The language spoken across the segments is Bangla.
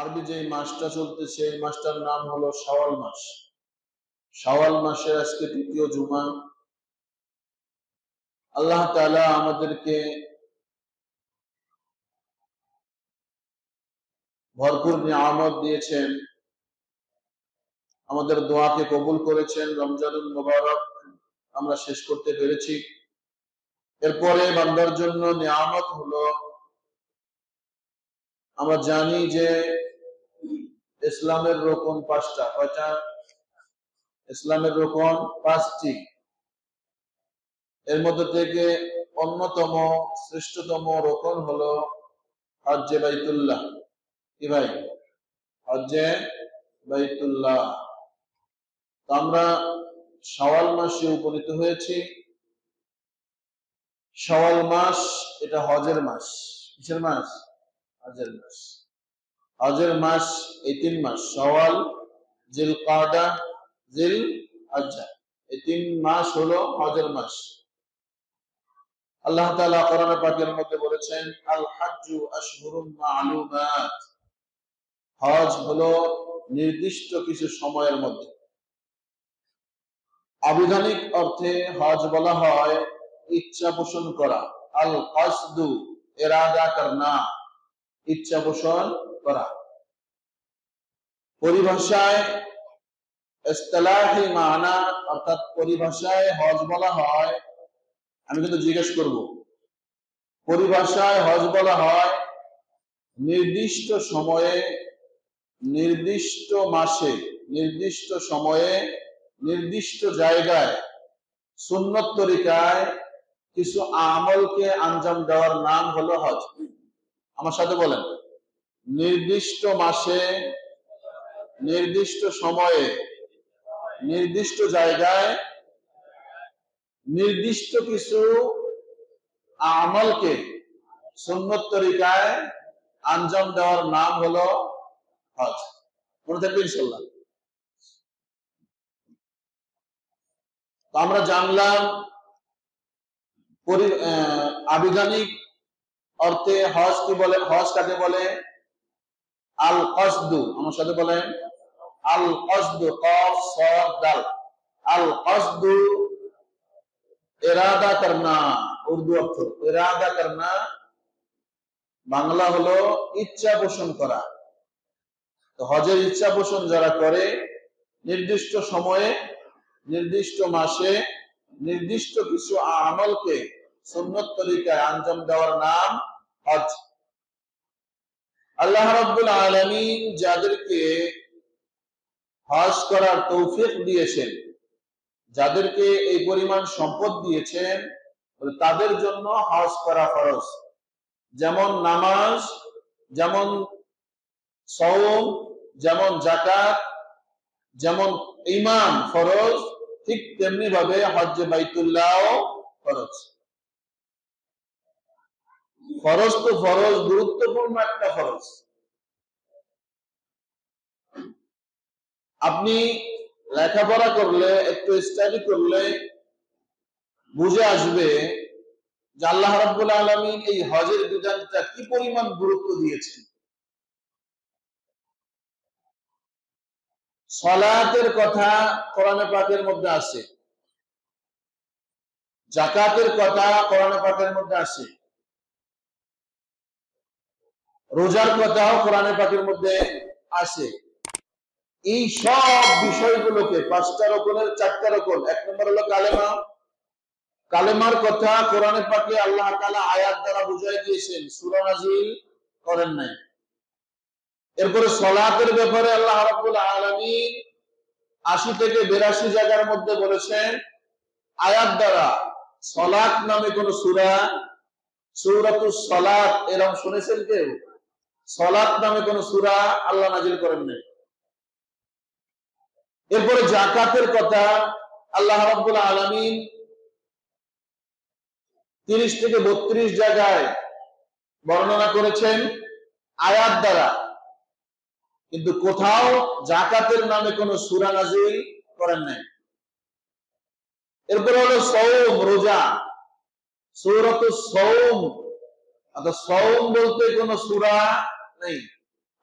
আরবি যে মাসটা চলতেছে এই মাসটার নাম হলো শাওয়াল মাস। শাওয়াল মাসের আজকে তৃতীয় জুমা। আল্লাহ তাআলা আমাদেরকে ভরপুর নিয়ামত দিয়েছেন, আমাদের দোয়াকে কবুল করেছেন। রমজানুল মুবারক আমরা শেষ করতে পেরেছি। এরপরে বান্দার জন্য নিয়ামত হলো, আমরা জানি যে ইসলামের রোকন পাঁচটা। কয়টা? ইসলামের রোকন পাঁচটি। এর মধ্যে থেকে অন্যতম শ্রেষ্ঠতম রোকন হলো হজ্জে বাইতুল্লাহ। কি ভাই? হজ্জে বাইতুল্লাহ। তো আমরা শাওয়াল মাসে উপনীত হয়েছি। শাওয়াল মাস এটা হজের মাস। কিসের মাস? হজের মাস। হজের মাস এই তিন মাস, শাওয়াল, জিলকাদা, জিলহজ্জা, এই তিন মাস হলো হজের মাস। আল্লাহ তাআলা কোরআন পাকের মধ্যে বলেছেন, আল হাজ্জু আশহুরুম মা'লুমাত, হজ হলো নির্দিষ্ট কিছু সময়ের মধ্যে। আবিধানিক অর্থে হজ বলা হয় ইচ্ছা পোষণ করা। আল কসদু, ইরাদা করনা, ইচ্ছা পোষণ করা। পরিভাষায় ইসতিলাহি মানা অর্থাৎ পরিভাষায় হজ বলা হয়, আমি কিন্তু জিজ্ঞেস করব, পরিভাষায় হজ বলা হয় নির্দিষ্ট সময়ে, নির্দিষ্ট মাসে, নির্দিষ্ট সময়ে, নির্দিষ্ট জায়গায় সুন্নত তরিকায় কিছু আমলকে আঞ্জাম দেওয়ার নাম হলো হজ। আমার সাথে বলেন, নির্দিষ্ট মাসে, নির্দিষ্ট সময়ে, নির্দিষ্ট জায়গায় নির্দিষ্ট কিছু আমলকে সুন্নত তরিকায় আঞ্জাম দেওয়ার নাম হলো হজ। মনে থাকবে ইনশাআল্লাহ। আমরা জানলাম আবিধানিক অর্থে হজ কি বলে, হজ কাকে বলে? আল কসদু। আমার সাথে বলেন, আল কসদু, কফ সাদ দাল। আল কসদু ইরাদা করনা, উর্দু অর্থ ইরাদা করনা, বাংলা হলো ইচ্ছা পোষণ করা। তো হজের ইচ্ছা পোষণ যারা করে নির্দিষ্ট সময়ে, নির্দিষ্ট মাসে, নির্দিষ্ট কিছু আমলকে সুন্নত তরিকায় আঞ্জাম দেওয়ার নাম হজ। আল্লাহ রাব্বুল আলামিন যাদেরকে হজ করার তৌফিক দিয়েছেন, যাদেরকে এই পরিমাণ সম্পদ দিয়েছেন, তাদের জন্য হজ করা ফরজ। যেমন নামাজ, যেমন সওম, যেমন যাকাত, যেমন ঈমান ফরজ, ঠিক তেমনি ভাবে হজ্জে বাইতুল্লাহ ফরজ। ফরজ তো ফরজ, গুরুত্বপূর্ণ একটা ফরজ। আপনি লেখাপড়া করলে, একটু স্টাডি করলে বুঝে আসবে যে আল্লাহ রাব্বুল আলামিন এই হজের বিধানটা কি পরিমাণ গুরুত্ব দিয়েছেন। সালাতের কথা কোরআনে পাকের মধ্যে আছে, যাকাতের কথা কোরআনে পাকের মধ্যে আছে, রোজার কথাও কোরআনে পাকের মধ্যে আছে। এই সব বিষয়গুলোকে, পাঁচটা রকমের চারটা রকম, এক নম্বর হলো কালেমা। কালেমার কথা কোরআনে পাকে আল্লাহ তাআলা আয়াত দ্বারা বুঝাই দিয়েছেন, সূরা নাজিল করেন নাই। এরপরে সালাতের ব্যাপারে আল্লাহ রাব্বুল আলামিন ৮০ থেকে ৮২ জায়গার মধ্যে বলেছেন আয়াত দ্বারা। সালাত নামে কোন সূরা, সূরাতুস সালাত এরকম শুনেছেন কেউ? সালাত নামে কোন সূরা আল্লাহ নাজিল করেন নাই। এরপরে যাকাতের কথা আল্লাহ রাব্বুল আলামিন ৩০ থেকে ৩২ জায়গায় বর্ণনা করেছেন আয়াত দ্বারা, কিন্তু কোথাও যাকাতের নামে কোন সূরা নাজিল করেন নাই। এরপরে হলো সওম, রোজা, সূরাতুস সওম। অর্থাৎ সওম বলতে কোন সূরা নেই।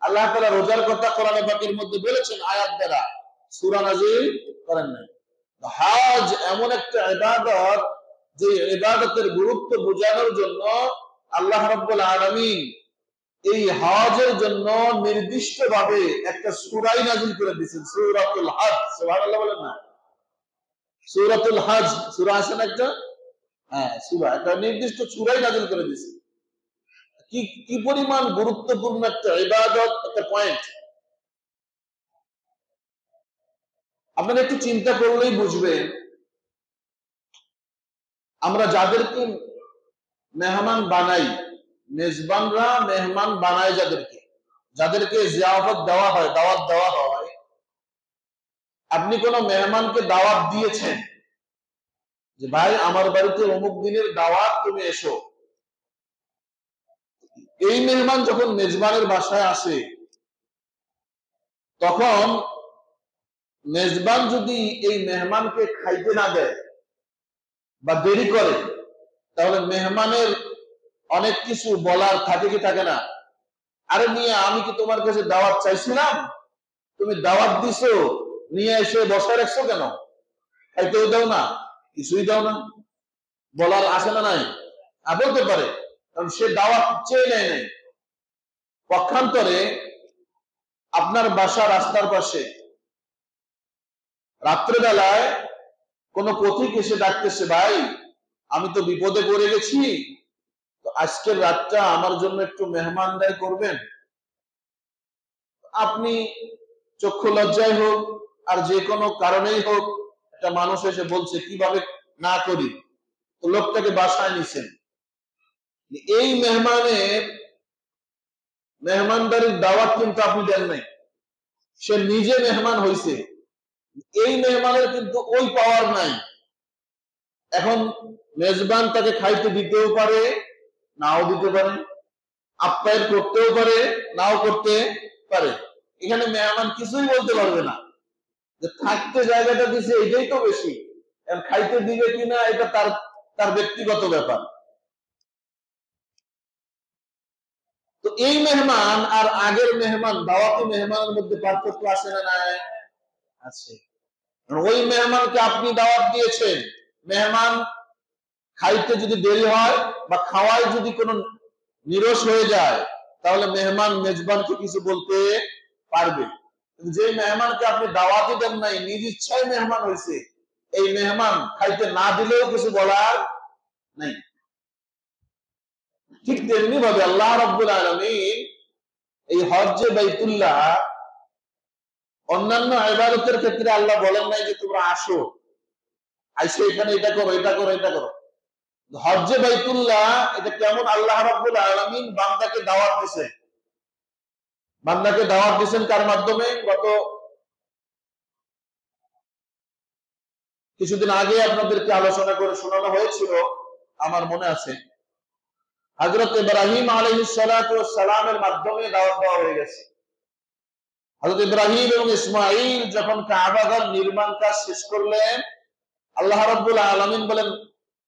আল্লাহ তাআলা রোজার কথা কোরআনে পাকের মধ্যে বলেছেন আয়াত দ্বারা, সূরা নাযিল করেন নাই। হজ এমন একটা ইবাদত যে ইবাদতের গুরুত্ব বোঝানোর জন্য আল্লাহ রাব্বুল আলামিন এই হজের জন্য নির্দিষ্টভাবে একটা সূরাই নাযিল করে দিয়েছেন, সূরাতুল হজ। সুবহানাল্লাহ বলেন না? সূরাতুল হজ সূরা আছে না একটা? হ্যাঁ, সূরা, একটা নির্দিষ্ট সূরাই নাযিল করে দিয়েছেন। কি কি পরিমাণ গুরুত্বপূর্ণ একটা ইবাদত, একটা পয়েন্ট। আপনারা একটু চিন্তা করলেই বুঝবেন, আমরা যাদেরকে মেহমান বানাই, মেজবানরা মেহমান বানায় যাদেরকে জিয়াফত দেওয়া হয়, দাওয়াত দেওয়া হয়, আপনি কোন মেহমানকে দাওয়াত দিয়েছেন যে ভাই আমার বাড়িতে অমুক দিনের দাওয়াত, তুমি এসো। এই মেহমান যখন মেজবানের বাসায় আসে, তখন মেজবান যদি এই মেহমানকে খাইতে না দেয় বা দেরি করে, তাহলে মেহমানের অনেক কিছু বলার থাকে কি থাকে না? আরে মিয়া, আমি কি তোমার কাছে দাওয়াত চাইছিলাম? তুমি দাওয়াত দিছো, নিয়ে এসে বসায় রাখছো কেন? খাইতেও দাও না, কিছুই দাও না, বলার আসে না? নাই, বলতে পারে, কারণ সে দাওয়াত চেয়ে নেয় নাই। পক্ষান্তরে আপনার বাসা রাস্তার পাশে রাত্রেবেলায় কোন পথিক এসে ডাকতেছে, ভাই আমি তো বিপদে পড়ে গেছি, তো আজকের রাতটা আমার জন্য একটু মেহমানদারি করবেন। আপনি চক্ষু লজ্জায় হোক আর যে কোনো কারণেই হোক, একটা মানুষ এসে বলছে, কিভাবে না করি, তো লোকটাকে বাসায় নিছেন। এই মেহমানদারির দাওয়াত কিন্তু আপনি দেন নাই, সে নিজে মেহমান হইছে। এই মেহমানের কিন্তু ওই পাওয়ার নাই। এখন মেজবান তাকে খাইতে দিতেও পারে, নাও দিতে পারে, আপ্যায়ন করতেও পারে, নাও করতে পারে। এখানে মেহমান কিছুই বলতে পারবে না, যে থাকতে জায়গাটা দিছে এটাই তো বেশি, খাইতে দিবে কিনা এটা তার ব্যক্তিগত ব্যাপার। তো এই মেহমান আর আগের মেহমান, দাওয়াতি মেহমানের মধ্যে পার্থক্য আছে না? নাই, আছে। ওই মেহমানকে আপনি দাওয়াত দিয়েছেন, মেহমান খাইতে যদি দেরি হয় বা খাওয়ায় যদি কোনো নিরস হয়ে যায়, তাহলে মেহমান মেজবানকে কিছু বলতে পারবে। যে মেহমানকে আপনি দাওয়াতই দেন নাই, নিজ ইচ্ছায় মেহমান হয়েছে, এই মেহমান খাইতে না দিলেও কিছু বলার নাই। ঠিক তেমনি ভাবে আল্লাহ রাব্বুল আলামিন এই হজ্জে বাইতুল্লাহ, অন্যান্য ইবাদতের ক্ষেত্রে আল্লাহ বলেন নাই যে তোমরা আসো, আইসো এখানে এটা করো, এটা করো, এটা করো। হজ্জে বাইতুল্লাহ এটা কেমন? আল্লাহ রাব্বুল আলামিন বান্দাকে দাওয়াত দিয়েছেন। বান্দাকে দাওয়াত দিয়েছেন কার মাধ্যমে? গত কিছুদিন আগে আপনাদেরকে আলোচনা করে শোনানো হয়েছিল, আমার মনে আছে, হযরত ইব্রাহিম আলাইহিস সালাতু ওয়াস সালামের মাধ্যমে দাওয়াত দেওয়া হয়ে গেছে। হযরত ইব্রাহিম এবং ইসমাঈল যখন কাবা ঘর নির্মাণ কাজ শেষ করলেন, আল্লাহ রাব্বুল আলামিন বলেন,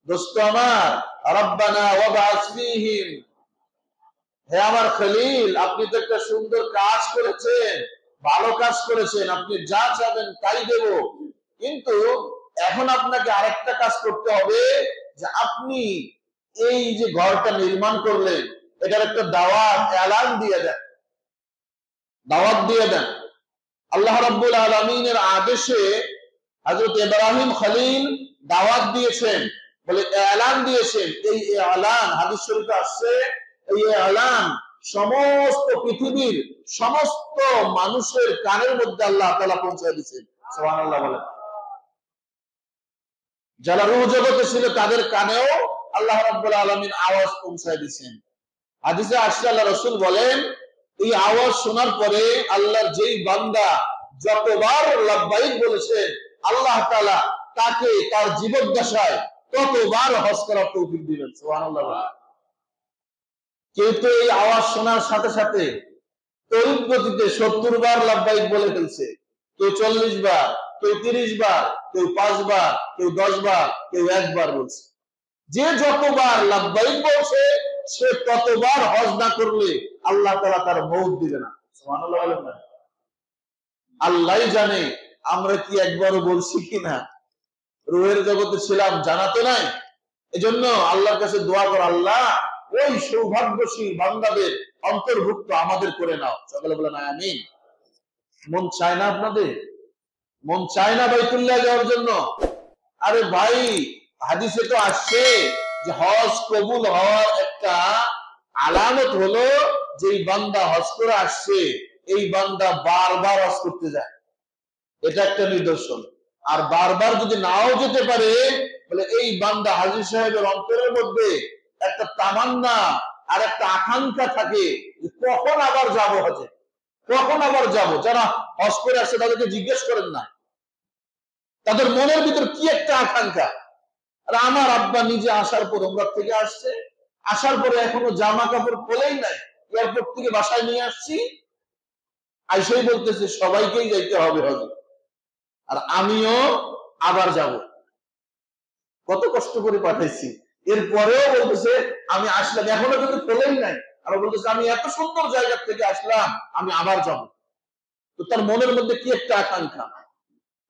দোস্ত আমার, রব্বানা ওয়াবআস ফীহিম, হে আমার খলিল, আপনি তো একটা সুন্দর কাজ করেছেন, ভালো কাজ করেছেন, আপনি যা চাবেন তাই দেব, কিন্তু এখন আপনাকে আরেকটা কাজ করতে হবে, যে আপনি এই যে ঘরটা নির্মাণ করলেন, এটার একটা দাওয়াত, এলান দিয়ে দেন, দাওয়াত দিয়ে দেন। আল্লাহ রাব্বুল আলামিনের আদেশে হযরত ইব্রাহিম খলিল দাওয়াত দিয়েছেন, বলে এলান দিয়েছেন। এই এলান হাদিস শরীফে আসছে, এই এলান সমস্ত পৃথিবীর সমস্ত মানুষের কানের মধ্যে আল্লাহ তাআলা পৌঁছে দিয়েছেন। সুবহানাল্লাহ বলেন। যারা রূহ জগতে ছিল তাদের কানেও আল্লাহ রাব্বুল আলামিন আওয়াজ পৌঁছায় দিয়েছেন। হাদিসে আসছে, আল্লাহ রাসূল বলেন, এই আওয়াজ শোনার পরে আল্লাহর যেই বান্দা যতবার লাব্বাইক বলেছেন, আল্লাহ তাআলা তাকে তার জীবদ্দশায় ততবার হজ করার তৌফিক দিবেন। সুবহানাল্লাহ। কেউ তো এই আওয়াজ শোনার সাথে সাথে তড়িৎ গতিতে 70 বার লাব্বাইক বলে ফেলছে, কেউ 40 বার, কেউ 30 বার, কেউ 5 বার, কেউ 10 বার, কেউ 1 বার বলছে। যে যতবার লাব্বাইক বলছে, সে ততবার হজ না করলে আল্লাহ তাআলা তার মওত দিবে না। সুবহানাল্লাহ বলেন না? আল্লাহ জানে আমরা কি একবারও বলছি কিনা। রুহের জগতে ছিলাম, জানা তো নাই। এজন্য আল্লাহর কাছে দোয়া কর, আল্লাহ ওই সৌভাগ্যশীল বান্দাদের অন্তর্ভুক্ত আমাদের করে নাও। সকলে বলেন আমিন। মন চায় না আপনাদের? মন চায় না বাইতুল্লাহ যাওয়ার জন্য? আরে ভাই, হাদিসে তো আসছে যে হজ কবুল হওয়ার একটা আলামত হলো যে বান্দা হজ করে আসছে, এই বান্দা বারবার হজ করতে যায়। এটা একটা নিদর্শন। আর বারবার যদি নাও যেতে পারে, বলে এই বান্দা হাজী সাহেবের অন্তরের মধ্যে একটা তামান্না আর একটা আকাঙ্ক্ষা থাকে যে কখন আবার যাব হজে, কখন আবার যাব। যারা হজ করে আসছে তাদেরকে জিজ্ঞেস করেন না, তাদের মনের ভিতর কি একটা আকাঙ্ক্ষা। আর আমার আব্বা নিজে আসার পর উমরা থেকে আসছে, আসার পরে এখনো জামা কাপড় খোলেই নাই, এয়ারপোর্ট থেকে বাসায় নিয়ে আসছি, আইসাই বলতেছে সবাইকেই যাইতে হবে হজে, আর আমিও আবার যাব। কত কষ্ট করে পাঠাইছি, এরপরেও বলতেছে আমি আসলাম, এখনো কিন্তু খোলেই নাই, আর বলতেছে আমি এত সুন্দর জায়গা থেকে আসলাম, আমি আবার যাব। তো তার মনের মধ্যে কি একটা আকাঙ্ক্ষা।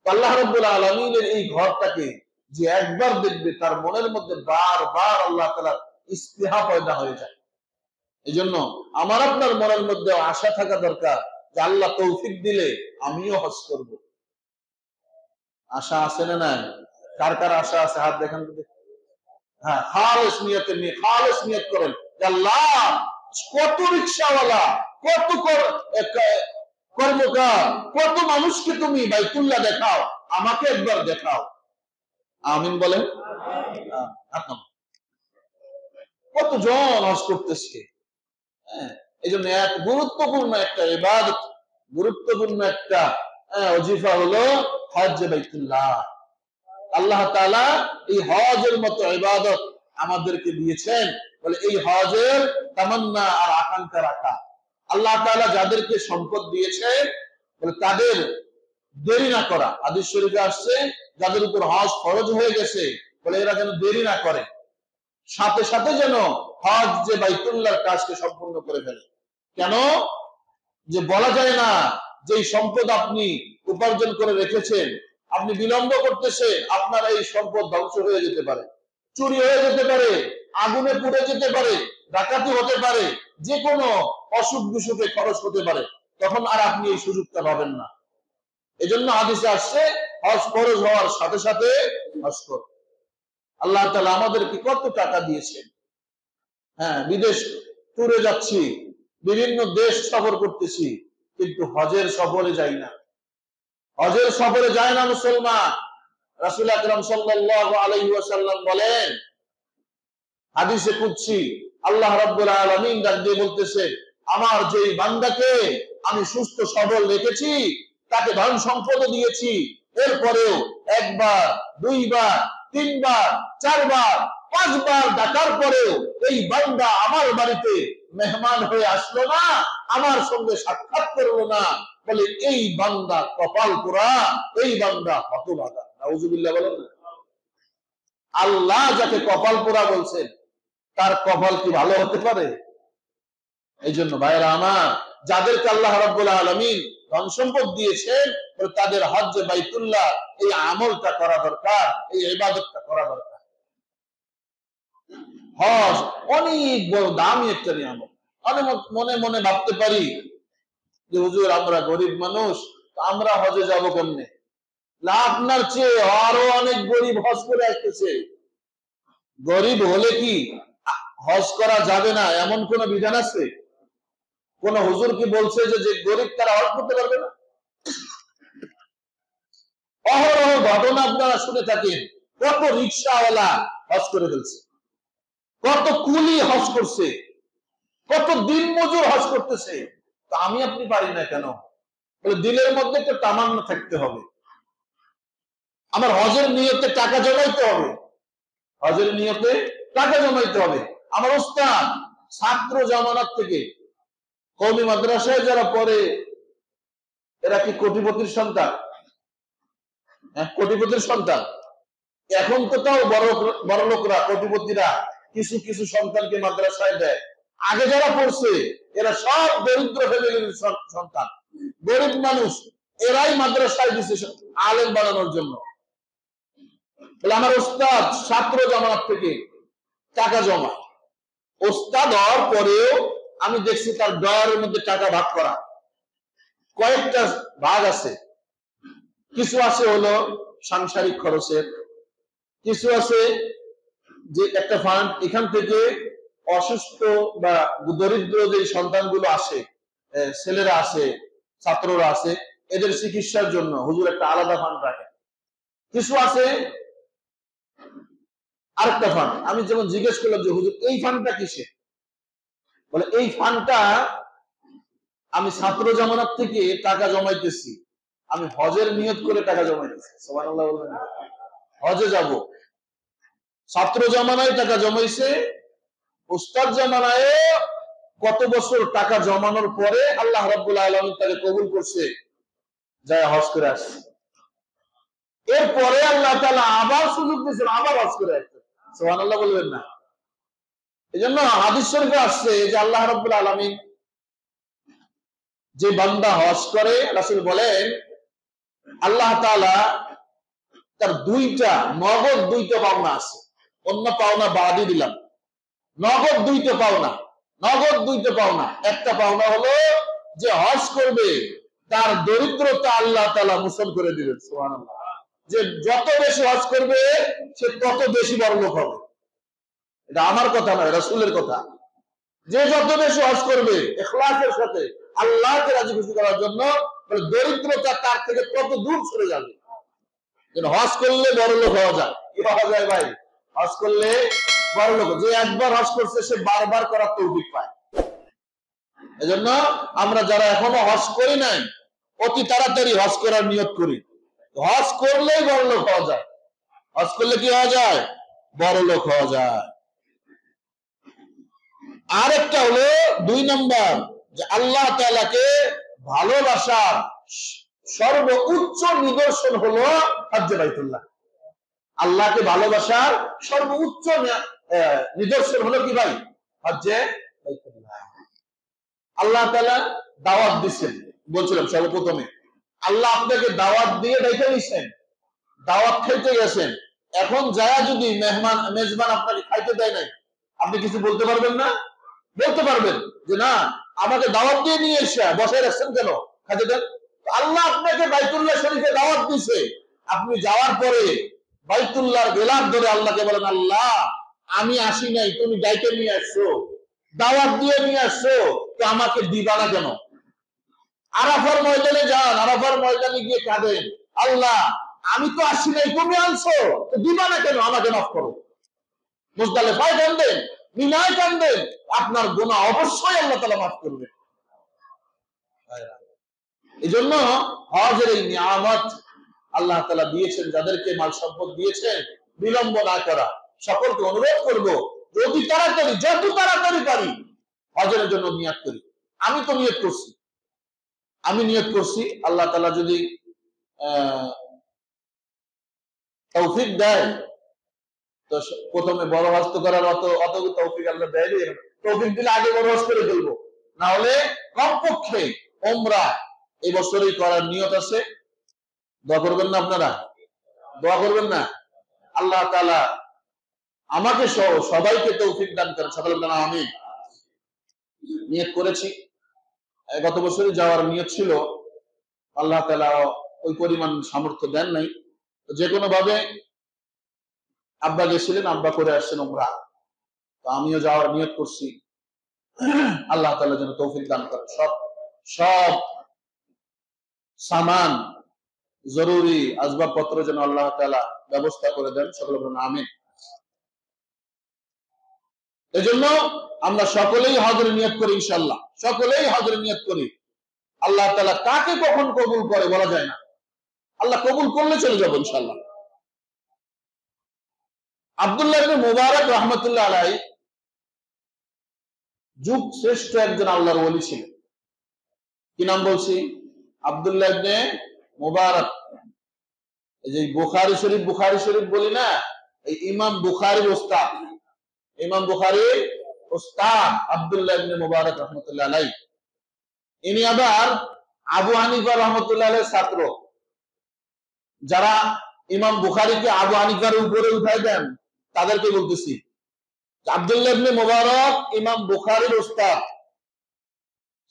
আল্লাহ রাব্বুল আলামিনের এই ঘরটাকে যে একবার দেখবে, তার মনের মধ্যে বারবার আল্লাহ তাআলার ইস্তিহা পয়দা হয়ে যায়। এজন্য আমার আপনার মনের মধ্যে আশা থাকা দরকার যে আল্লাহ তৌফিক দিলে আমিও হজ করব। আশা আছে না নাই? কার কার আশা আছে হাত দেখান তো। হ্যাঁ, খালেস নিয়তে নিয়ে খালেস নিয়ত করেন যে আল্লাহ, কত রিকশাওয়ালা, কত কর্মকার, কত মানুষকে তুমি বাইতুল্লাহ দেখাও, আমাকে একবার দেখাও। আমিন বলেন। কতজন হজ করতেছে। এই জন্য এক গুরুত্বপূর্ণ একটা ইবাদত, গুরুত্বপূর্ণ একটা ওজিফা হলো হজ বাইতুল্লাহ। আল্লাহ তাআলা এই হজের মতো ইবাদত আমাদেরকে দিয়েছেন, বলে এই হজের তামান্না আর আকাঙ্ক্ষা রাখা। আল্লাহ তাআলা যাদেরকে সম্পদ দিয়েছেন, বলে তাদের দেরি না করা। হাদিস শরীফে আসছে যাদের উপর হজ ফরজ হয়ে গেছে, বলে এরা যেন দেরি না করে, সাথে সাথে যেন হজ যে বাইতুল্লাহর কাজকে সম্পূর্ণ করে ফেলে। কেন? যে বলা যায় না যে সম্পদ আপনি উপার্জন করে রেখেছেন, আপনি বিলম্ব করতেছেন, আপনার এই সম্পদ ধ্বংস হয়ে যেতে পারে, চুরি হয়ে যেতে পারে, আগুনে পুড়ে যেতে পারে, ডাকাতি হতে পারে, যে কোনো অসুখ বিসুখে খরচ হতে পারে, তখন আর আপনি এই সুযোগটা পাবেন না। এজন্য হাদিসে আসছে হজ ফরজ হওয়ার সাথে সাথে হজ করো। আল্লাহ তাআলা আমাদেরকে কত টাকা দিয়েছেন। হ্যাঁ, বিদেশ ট্যুরে যাচ্ছি, বিভিন্ন দেশ সফর করতেছি, কিন্তু হজের সফরে যাই না। হজের সফরে যায় না মুসলমান। রাসূল আকরাম সাল্লাল্লাহু আলাইহি ওয়াসাল্লাম বলেন, হাদিসে কুদসি, আল্লাহ রাব্বুল আলামিন ডাক দিয়ে বলতেছে, আমার যেই বান্দাকে আমি সুস্থ সবল রেখেছি, তাকে ধন সম্পদ দিয়েছি, এরপরেও একবার, দুইবার, তিনবার, চারবার, পাঁচবার ডাকার পরেও এই বান্দা আমার বাড়িতে মেহমান হয়ে আসলো না, আমার সঙ্গে সাক্ষাৎ করলো না, বলে এই বান্দা কপাল পোড়া, এই বান্দা হতভাগা। নাউজুবিল্লাহ বলেন না। আল্লাহ যাকে কপাল পোড়া বলছেন, তার কপাল কি ভালো হতে পারে? এই জন্য ভাইরা আমার, যাদেরকে আল্লাহ রাব্বুল আলামিন ধন সম্পদ দিয়েছেন, তাদের হজ বাইতুল্লাহ এই আমলটা করা দরকার, এই ইবাদতটা করা দরকার। হজ অনেক বড় দামি একটা নিয়ামত। অনেক মনে মনে ভাবতে পারি যে হুজুর আমরা গরিব মানুষ, আমরা হজে যাব কেমনে? না, আপনার চেয়ে আরো অনেক গরিব হজ করে আসতেছে। গরিব হলে কি হজ করা যাবে না এমন কোন বিধান আছে? কোন হুজুর কি বলছে যে গরিব তারা হজ করতে পারবে না? অহরহ ঘটনা আপনারা শুনে থাকেন, কত রিকশাওয়ালা হজ করে ফেলছে, কত কুলি হজ করছে, কত দিন মজুর হজ করতেছে। তো আমি আপনি পারি না কেন? দিলের মধ্যে একটা তামান্না থাকতে হবে, আমার হজের নিয়তে টাকা জমাইতে হবে, হজের নিয়তে টাকা জমাইতে হবে। আমার উস্তাদ ছাত্র জামানাত থেকে কওমি মাদ্রাসায় যারা পড়ে, এরা কি কোটিপতির সন্তান? কোটিপতির সন্তান। এখন তো তাও বড় বড় লোকরা, কোটিপতিরা কিছু কিছু সন্তানকে মাদ্রাসায় দেয়, আগে যারা পড়ছে এরা সব দরিদ্র ফ্যামিলির সন্তান, গরিব মানুষ, এরাই মাদ্রাসায় দিছে আলেম বানানোর জন্য। বলে আমার ওস্তাদ ছাত্র জামাত থেকে টাকা জমায়, ওস্তাদ হওয়ার পরেও আমি দেখছি তার ডয়ারের মধ্যে টাকা ভাগ করা। কয়েকটা ভাগ আছে, কিছু আছে হলো সাংসারিক খরচের, কিছু আছে যে একটা ফান্ড এখান থেকে অসুস্থ বা দরিদ্র যে সন্তানগুলো আসে, ছেলেরা আছে, ছাত্ররা আছে, এদের চিকিৎসার জন্য হুজুর একটা আলাদা ফান্ড রাখে। কিছু আছে আরেকটা ফান্ড। আমি যেমন জিজ্ঞেস করলাম যে হুজুর এই ফান্ডটা কিসে, বলে এই ফান্ডটা আমি ছাত্র জামানত থেকে টাকা জমাইতেছি, আমি হজের নিয়ত করে টাকা জমাইতেছি। সুবহানাল্লাহ বলবেন, হজে যাব। ছাত্র জামানায় টাকা জমাইছে, উস্তাদ জামানায় কত বছর টাকা জমানোর পরে আল্লাহ রাব্বুল আলামিন তাকে কবুল করছে, যায় হজ করে আসছে। এরপরে আল্লাহ তাআলা আবার সুযোগ দিয়েছেন, আবার হজ করে আসছে। সুবহানাল্লাহ বলবেন না? এজন্য হাদিস শরীফে আসছে যে আল্লাহ রাব্বুল আলামিন যে বান্দা হজ করে, রাসূল বলেন আল্লাহ তাআলা তার নগদ দুইটা পাওনা আছে, অন্য পাওনা বাদই দিলাম। নগদ দুইটা পাওনা। একটা পাওনা হলো যে হজ করবে তার দরিদ্রতা আল্লাহ তাআলা মোচন করে দিবেন। সুবহানাল্লাহ। যে যত বেশি হজ করবে সে তত বেশি বড়লোক হবে। এটা আমার কথা নয়, রাসূলের কথা। যে যত বেশি হজ করবে ইখলাসের সাথে আল্লাহকে রাজি খুশি করার জন্য, দরিদ্রতা তার থেকে তত দূর সরে যাবে। হজ করলে বড়লোক হওয়া যায়। কি হওয়া যায় ভাই? হজ করলে বড়লোক। যে একবার হজ করছে সে বারবার করার তৌফিক পায়। এজন্য আমরা যারা এখনো হজ করি নাই অতি তাড়াতাড়ি হজ করার নিয়ত করি। হজ করলেই বড়লোক হওয়া যায়। হজ করলে কি হওয়া যায়? বড়লোক হওয়া যায়। আরেকটা হলো 2 নম্বর, যে আল্লাহ তাআলাকে ভালোবাসার সর্বোচ্চ নিদর্শন হলো হজ্জে বাইতুল্লাহ। আল্লাহকে ভালোবাসার সর্বোচ্চ নিদর্শন হলো কি ভাই? হজ্জে বাইতুল্লাহ। আল্লাহ তাআলা দাওয়াত দিচ্ছেন, বলছিলাম সর্বপ্রথমে আল্লাহ আপনাকে দাওয়াত দিয়ে ডেকে নিছেন, দাওয়াত খাইতে গেছেন। এখন যারা যদি মেজবান আপনাকে খাইতে দেয় নাই, আপনি কিছু বলতে পারবেন না? বলতে পারবেন যে না, আমাকে দাওয়াত দিয়ে নিয়ে এসে বসায় রাখছেন কেন, খাইতে দেন। আল্লাহ আপনাকে বাইতুল্লাহ শরীফে দাওয়াত দিছে, আপনি যাওয়ার পরে বাইতুল্লাহর বেলার ধরে আল্লাহকে বলেন, আল্লাহ আমি আসি নাই, তুমি ডাইকে নিয়ে আসছো, দাওয়াত দিয়ে নিয়ে আসছো, তো আমাকে দিবা না কেন? আরাফার ময়দানে যান, আরাফার ময়দানে গিয়ে কাঁদেন, আল্লাহ আমি তো আসি নাই, তুমি আনছো, তো দিবা না কেন? আমাকে মাফ করো। মুজদালিফায় কাঁদেন, মিনায় কাঁদেন, আপনার গুনাহ অবশ্যই আল্লাহ তাআলা মাফ করবেন। এই জন্য হজের এই নিয়ামত আল্লাহ তাআলা দিয়েছেন, যাদেরকে মাল সম্পদ দিয়েছেন, বিলম্ব না করা। সকলকে অনুরোধ করব যদি তাড়াতাড়ি, যত তাড়াতাড়ি পারি হজের জন্য নিয়ত করি। আমি তো নিয়ত করছি, আল্লাহ তাআলা যদি তৌফিক দেয় তো প্রথমে বড় হজ করার অত তৌফিক আল্লাহ দেয়। তৌফিক দিলে আগে বড় হজ করে ফেলবো, না হলে কমপক্ষে উমরা এই বছরই করার নিয়ত আছে। দোয়া করবেন না আপনারা? দোয়া করবেন না? আল্লাহ তাআলা আমাকে সহ সবাইকে তৌফিক দান করেন। সকলে বলেন আমিন। নিয়ত করেছি, গত বছরই যাওয়ার নিয়ত ছিল, আল্লাহ তাআলা ওই পরিমাণ সামর্থ্য দেন নাই। যে কোনো ভাবে আব্বা গেছিলেন, আব্বা করে আসছেন উমরা, তো আমিও যাওয়ার নিয়ত করছি। আল্লাহ তাআলা যেন তৌফিক দান করেন। সব সামান জরুরি আসবাবপত্র যেন আল্লাহ তাআলা ব্যবস্থা করে দেন। সকলে বলুন আমিন। এজন্য আমরা সকলেই হজের নিয়ত করি, ইনশাআল্লাহ সকলেই হজের নিয়ত করি। আল্লাহ তাআলা কাকে কখন কবুল করে বলা যায় না, আল্লাহ কবুল করলে চলে যাবো ইনশাআল্লাহ। আব্দুল্লাহ ইবনে মুবারক রাহমাতুল্লাহ আলাইহি যুগ শ্রেষ্ঠ একজন আল্লাহর ওলি ছিলেন। কি নাম বলছি? আব্দুল্লাহ ইবনে মুবারক। এই যে বুখারী শরীফ বলি না, এই ইমাম বুখারীর ওস্তাদ, ইমাম বুখারীর উস্তাদ আব্দুল্লাহ ইবনে মুবারক রাহমাতুল্লাহ আলাইহি। ইনি আবার আবু হানিফা রাহমাতুল্লাহ আলাইহির ছাত্র। যারা ইমাম বুখারীকে আবু হানিফার উপরে উঠাই দেন তাদেরকে বলতেছি, আব্দুল্লাহ ইবনে মুবারক ইমাম বুখারীর উস্তাদ।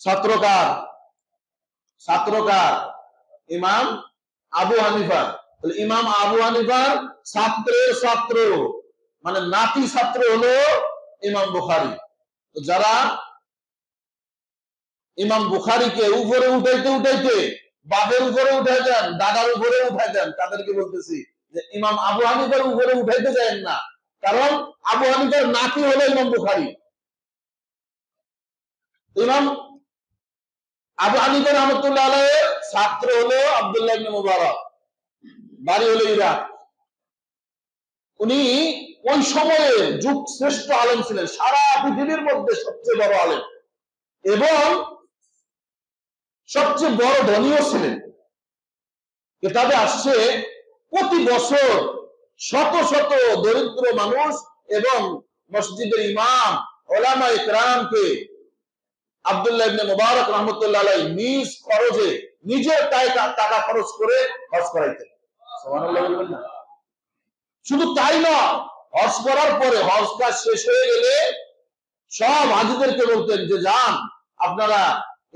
ছাত্রকার? ছাত্রকার? ইমাম আবু হানিফা। ইমাম আবু হানিফার ছাত্রের ছাত্র, মানে নাতি ছাত্র হলো ইমাম বুখারী। তো যারা ইমাম বুখারীকে উপরে উঠাইতে উঠাইতে বাপের উপরে উঠাই দেন, দাদার উপরে উঠাই দেন, তাদেরকে বলতেছি যে ইমাম আবু হানিফার উপরে উঠাইতে যাবেন না, কারণ আবু হানিফার নাতি হলো ইমাম বুখারী। ইমাম আবু হানিফা রাহমাতুল্লাহ আলাইহির ছাত্র হলো আব্দুল্লাহ ইবনে মুবারক, বাড়ি হলো ইরাক। উনি ওই সময়ে যুগ শ্রেষ্ঠ আলেম ছিলেন, সারা পৃথিবীর মধ্যে সবচেয়ে বড় আলেম এবং সবচেয়ে বড় ধনীও ছিলেন। কিতাবে আসছে প্রতি বছর শত শত দরিদ্র মানুষ এবং মসজিদের ইমাম ওলামা ইকরামকে আব্দুল্লাহ ইবনে মুবারক রাহমাতুল্লাহ আলাইহি নিজ খরচে, নিজের টাকা খরচ করে হজ করাইতেন। সুবহানাল্লাহ বলবেন না? শুধু তাই না, হজ করার পরে হজ কাজ শেষ হয়ে গেলে সব হাজিদেরকে বলতেন যে যান আপনারা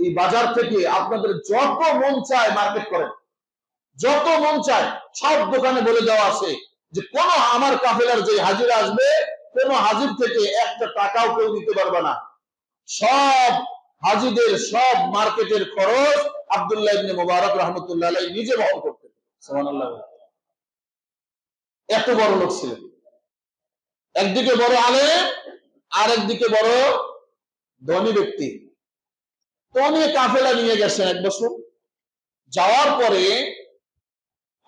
এই বাজার থেকে আপনাদের যত মন চায় মার্কেট করেন, যত মন চায় সব দোকানে বলে দেওয়া আছে যে কোন আমার কাফেলার যে হাজিরা আসবে কোন হাজির থেকে একটা টাকাও কেউ দিতে পারবে না। সব হাজিদের সব মার্কেটের খরচ আব্দুল্লাহ ইবনে মুবারক রাহমাতুল্লাহ আলাইহি নিজে বহন করতেন। সুবহানাল্লাহ। এত বড় লোক ছিলেন, একদিকে বড় আলেম আর একদিকে বড় ধনী ব্যক্তি। তো উনি কাফেলা নিয়ে গেছেন এক বছর। যাওয়ার পরে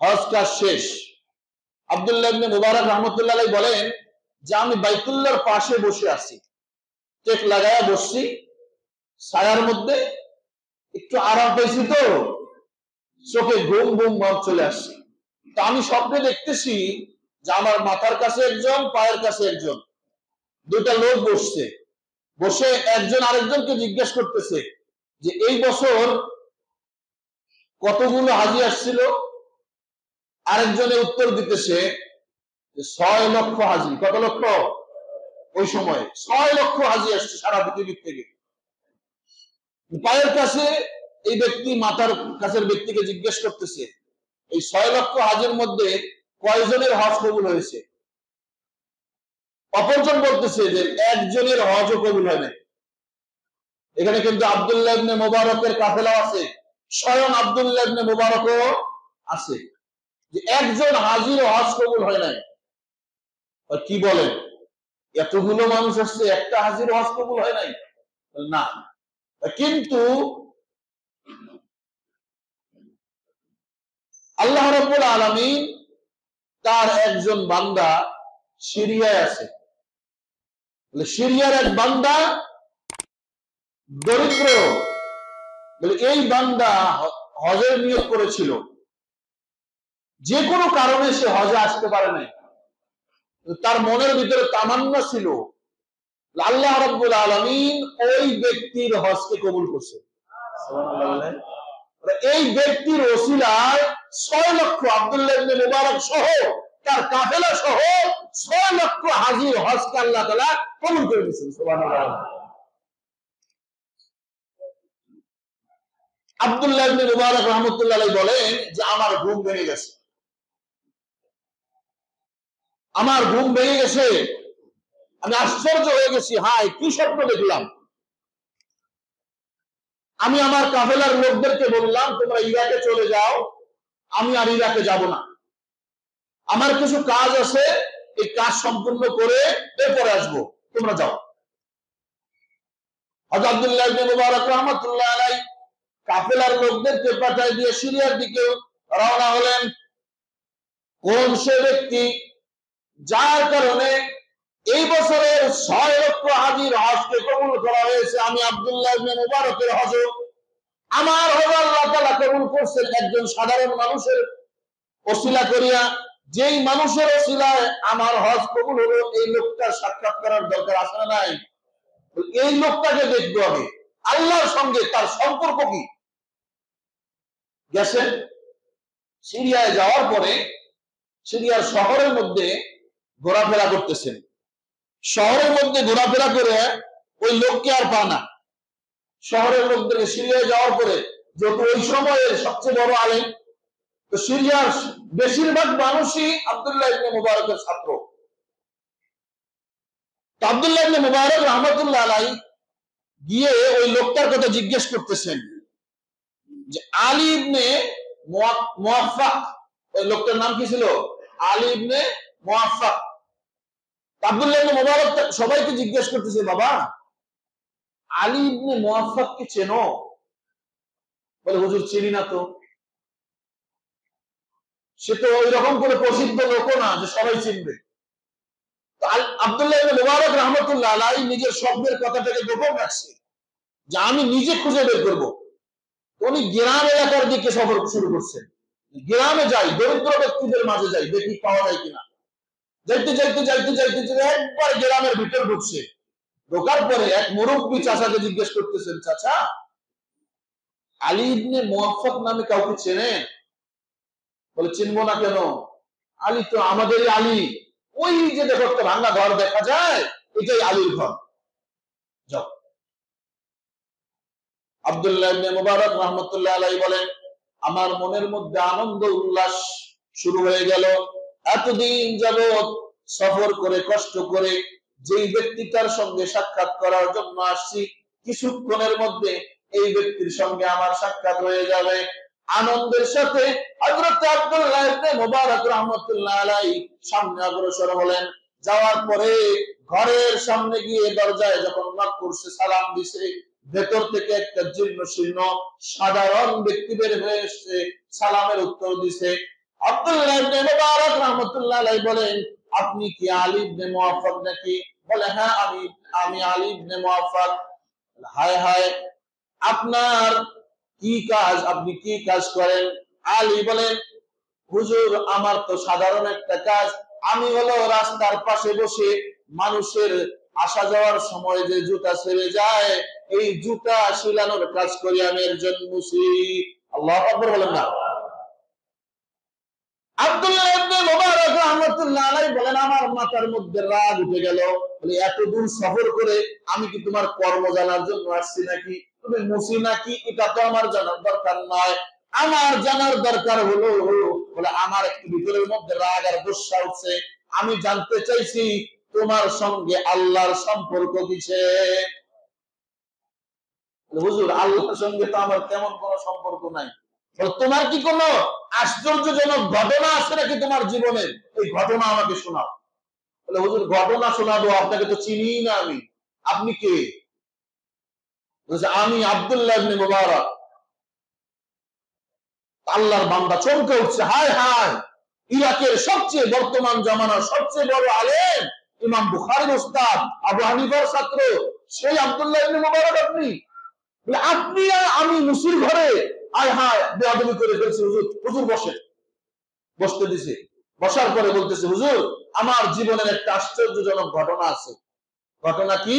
হজ কাজ শেষ। আব্দুল্লাহ ইবনে মুবারক রাহমাতুল্লাহ আলাইহি বলেন যে আমি বাইতুল্লাহর পাশে বসে আছি, টেক লাগায়া বসছি, ছায়ার মধ্যে একটু আরাম পেয়েছি, তো চোখে ঘুম ঘুম ভাব চলে আসছে। তো আমি স্বপ্নে দেখতেছি যে আমার মাথার কাছে একজন, পায়ের কাছে একজন, দুইটা লোক বসছে। বসে একজন আরেকজনকে জিজ্ঞেস করতেছে যে এই বছর কতগুলো হাজি আসছিল। আরেকজনে উত্তর দিতেছে যে 6 লক্ষ হাজি। কত লক্ষ? ওই সময় 6 লক্ষ হাজি আসছে সারা পৃথিবীর থেকে। পায়ের কাছে এই ব্যক্তি মাথার কাছের ব্যক্তিকে জিজ্ঞেস করতেছে এই 6 লক্ষ হাজির মধ্যে কয়জনের হজ কবুল হয়েছে? অপরজন বলতেছে যে একজনের হজও কবুল হয় নাই। এখানে কিন্তু আব্দুল্লাহ ইবনে মুবারকের কাফেলা আছে, স্বয়ং আব্দুল্লাহ ইবনে মুবারকও আছে, যে একজন হাজির হজ কবুল হয় নাই। কি বলেন, এতগুলো মানুষ আসছে একটা হাজির হজ কবুল হয় নাই? না। কিন্তু আল্লাহ রাব্বুল আলামিন তার একজন বান্দা সিরিয়ায় আছে। সিরিয়ার এক বান্দা দরিদ্র, বলে এই বান্দা হজের নিয়ত করেছিল, যে কোনো কারণে সে হজে আসতে পারে নাই। তার মনের ভিতরে তামান্না ছিল, আল্লাহ রাব্বুল আলামিন ওই ব্যক্তির হজকে কবুল করছে। এই ব্যক্তির ওসিলায় 6 লক্ষ আব্দুল্লাহ ইবনে মুবারক সহ তার কাফেলা সহ 6 লক্ষ হাজির হজকে আল্লাহ তাআলা কবুল করে দিয়েছেন। সুবহানাল্লাহ। আব্দুল্লাহ ইবনে মুবারক রাহমাতুল্লাহ আলাইহি বলেন যে আমার ঘুম ভেঙে গেছে, আমার ঘুম ভেঙে গেছে, আমি আশ্চর্য হয়ে গেছি, হায় কি স্বপ্ন দেখলাম। আমি আমার কাফেলার লোকদেরকে বললাম তোমরা ইরাকে চলে যাও, আমি আর ইরাকে যাব না, আমার কিছু কাজ আছে, এই কাজ সম্পূর্ণ করে এরপরে আসবো, তোমরা যাও। হযরত আব্দুল্লাহ ইবনে মুবারক রাহমাতুল্লাহ আলাইহি কাফেলার লোকদেরকে পাঠিয়ে দিয়ে সিরিয়ার দিকে রওনা হলেন। কোন সে ব্যক্তি যার কারণে এই বছরের 6 লক্ষ হাজির হজকে কবুল করা হয়েছে? আমি আব্দুল্লাহ ইবনে মুবারকের হজ, আমার হজ আল্লাহ তাআলা কবুল করছেন একজন সাধারণ মানুষের ওসিলা করিয়া। যেই মানুষের ওসিলায় আমার হজ কবুল হলো, এই লোকটার সাক্ষাৎ করার দরকার আছে না নাই? এই লোকটাকে দেখবো আমি, আল্লাহর সঙ্গে তার সম্পর্ক কি। গেছেন সিরিয়ায় যাওয়ার পরে সিরিয়ার শহরের মধ্যে ঘোরাফেরা করতেছেন, শহরের মধ্যে ঘোরাফেরা করে ওই লোককে আর পা না। শহরের মধ্যে সিরিয়ায় যাওয়ার পরে যত ওই সময়ের সবচেয়ে বড় আলেম, তো সিরিয়ার বেশিরভাগ মানুষই আব্দুল্লাহ ইবনে মুবারকের ছাত্র। আব্দুল্লাহ ইবনে মুবারক রাহমাতুল্লাহ আলাইহি গিয়ে ওই লোকটার কথা জিজ্ঞেস করতেছেন যে আলী ইবনে মুওয়াফফাক, ওই লোকটার নাম কি ছিল? আলী ইবনে মুওয়াফফাক। আব্দুল্লাহ ইবনে মুবারক সবাইকে জিজ্ঞেস করতেছে, বাবা আলী ইবনে মুওয়াফফাক কি চেনো? বলে হুজুর চিনি না তো। সে তো ওই রকম করে প্রসিদ্ধ লোক না যে সবাই চিনবে। আব্দুল্লাহ ইবনে মুবারক রাহমাতুল্লাহ আলাইহি নিজের স্বপ্নের কথাটাকে গোপন রাখছে যে আমি নিজে খুঁজে বের করবো। উনি গ্রাম এলাকার দিকে সফর শুরু করছেন, গ্রামে যাই, দরিদ্র ব্যক্তিদের মাঝে যাই, দেখি পাওয়া যায় কিনা। যাইতে যাইতে যাইতে যাইতে একবার গ্রামের ভিতর ঢুকছে। ঢোকার পরে এক মুরব্বী চাচাকে জিজ্ঞেস করতেছেন, চাচা আলী ইবনে মুওয়াফফাক নামে কাউকে চেনেন? বলে চিনবো না কেন, আলী তো আমাদেরই আলী। ওই যে দেখো একটা ভাঙা ঘর দেখা যায়, এটাই আলীর ঘর। যাও। আব্দুল্লাহ ইবনে মুবারক রাহমাতুল্লাহ আলাইহি বলেন, আমার মনের মধ্যে আনন্দ উল্লাস শুরু হয়ে গেল। এতদিন যাবত সফর করে কষ্ট করে যেই ব্যক্তিটার সঙ্গে সাক্ষাৎ করার জন্য আসছি, কিছুক্ষণের মধ্যে এই ব্যক্তির সঙ্গে আমার সাক্ষাৎ হয়ে যাবে। আনন্দের সাথে হযরত আব্দুল্লাহ ইবনে মুবারক রাহমাতুল্লাহ আলাইহি সামনে অগ্রসর হলেন। যাওয়ার পরে ঘরের সামনে গিয়ে দরজায় যখন নক করছে, সালাম দিছে, ভেতর থেকে একটা জীর্ণ শীর্ণ সাধারণ ব্যক্তি বের হয়ে এসে সালামের উত্তর দিছে। আব্দুল্লাহ ইবনে মুবারক রাহমাতুল্লাহ আলাইহি বলেন, আপনি কি আলী ইবনে মুওয়াফফাক নাকি? বলে হ্যাঁ, আমি আলী ইবনে মুওয়াফফাক। হায় হায়, আপনার কি কাজ, আপনি কি কাজ করেন? আলী বলেন, হুজুর আমার তো সাধারণ একটা কাজ, আমি হলো রাস্তার পাশে বসে মানুষের আসা যাওয়ার সময় যে জুতা ছেড়ে যায়, এই জুতা শিলানোর কাজ করি আমি একজন মুসলিম। আল্লাহু আকবার বলেন না। আব্দুল্লাহ ইবনে মুবারক রাহমাতুল্লাহ আলাইহি বলেন, আমার মাথার মধ্যে রাগ উঠে গেল। বলে এত দূর সফর করে আমি কি তোমার কর্ম জানার জন্য আসছি নাকি? তুমি মুসলিম নাকি এটা তো আমার জানার দরকার নয়। আমার জানার দরকার হলো, বলে আমার একটু ভিতরের মধ্যে রাগ আর গুসা উঠছে। আমি জানতে চাইছি তোমার সঙ্গে আল্লাহর সম্পর্ক কিসের? হুজুর আল্লাহর সঙ্গে তো আমার তেমন কোনো সম্পর্ক নাই। তোমার কি কোনো আশ্চর্যজনক ঘটনা আছে নাকি তোমার জীবনের? এই ঘটনা আমাকে শোনাও। বলে হুজুর ঘটনা শোনাবো, আপনাকে তো চিনি না আমি। আপনি কে? আমি আব্দুল্লাহ ইবনে মুবারক। আল্লাহর বান্দা চমকে উঠছে, হায় হায়, ইরাকের সবচেয়ে বর্তমান জামানার সবচেয়ে বড় আলেম ইমাম বুখারীর উস্তাদ, আবু হানিফার ছাত্র, সেই আব্দুল্লাহ ইবনে মুবারক আপনি? বলে আপনি আর আমি মুসির ঘরে? হায় হায়, বেয়াদবি করে ফেলছে হুজুর। হুজুর বসে, বসতে দিছে। বসার পরে বলতেছে, হুজুর আমার জীবনের একটা আশ্চর্যজনক ঘটনা আছে। ঘটনা কি?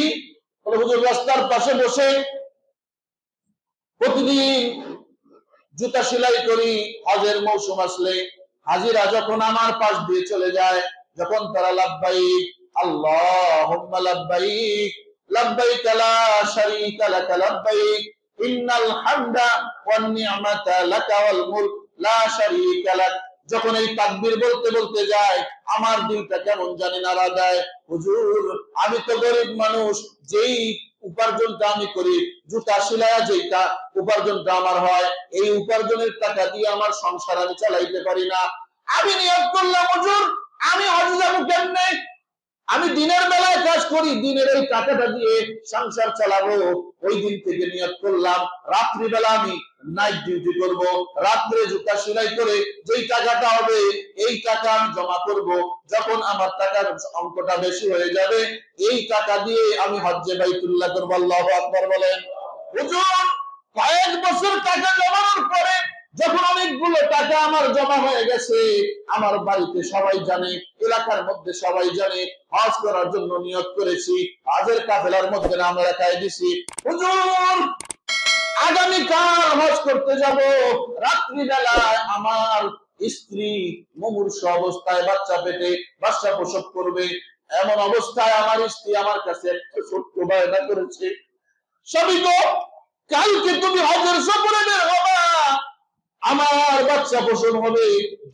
বলে হুজুর রাস্তার পাশে বসে প্রতিদিন জুতা সেলাই করি। হজের মৌসুম আসলে হাজিরা যখন আমার পাশ দিয়ে চলে যায়, যখন তারা লাব্বাইক আল্লাহুম্মা লাব্বাইক লাব্বাইক লা শারীকা লাক লাব্বাইক ইন্নাল হামদা ওয়ান নি'মাতা লাকা ওয়াল মুলক লা শারীকা লাক, যখন এই তাকবীর বলতে বলতে যায় আমার দিলটা কেমন জানি নাড়া দেয়। হুজুর আমি তো গরিব মানুষ, যেই উপার্জনটা আমি করি, জুতা সেলাই যেটা উপার্জনটা আমার হয়, এই উপার্জনের টাকা দিয়ে আমার সংসার আমি চালাইতে পারি না। আমি নিয়ত করলাম হুজুর আমি হজ যাবো কেমনে? আমি দিনের বেলায় কাজ করি, দিনের এই টাকাটা দিয়ে সংসার চালাবো। ওই দিন থেকে নিয়ত করলাম রাত্রি বেলা আমি নাইট ডিউটি করব, রাত্রে জুতা সেলাই করে যেই টাকাটা হবে এই টাকা আমি জমা করব। যখন আমার টাকার অঙ্কটা বেশি হয়ে যাবে, এই টাকা দিয়ে আমি হজ্জে বাইতুল্লাহ করব। আল্লাহু আকবার বলেন। হুজুর কয়েক বছর টাকা জমানোর পরে যখন অনেকগুলো টাকা আমার জমা হয়ে গেছে, আমার বাড়িতে সবাই জানে, এলাকার মধ্যে সবাই জানে, হজ করার জন্য নিয়ত করেছি, হজের কাফেলার মধ্যে নাম লেখায় দিছি। হুজুর আগামীকাল হজ করতে যাব, রাত্রিবেলায় আমার স্ত্রী মুমূর্ষ অবস্থায় বাচ্চা পেটে বাচ্চা প্রসব করবে, এমন অবস্থায় আমার স্ত্রী আমার কাছে একটা ছোট্ট বায়না করেছে, স্বামী গো কালকে তুমি হজের সফরে বের হবা, আমার বাচ্চা প্রসব হবে,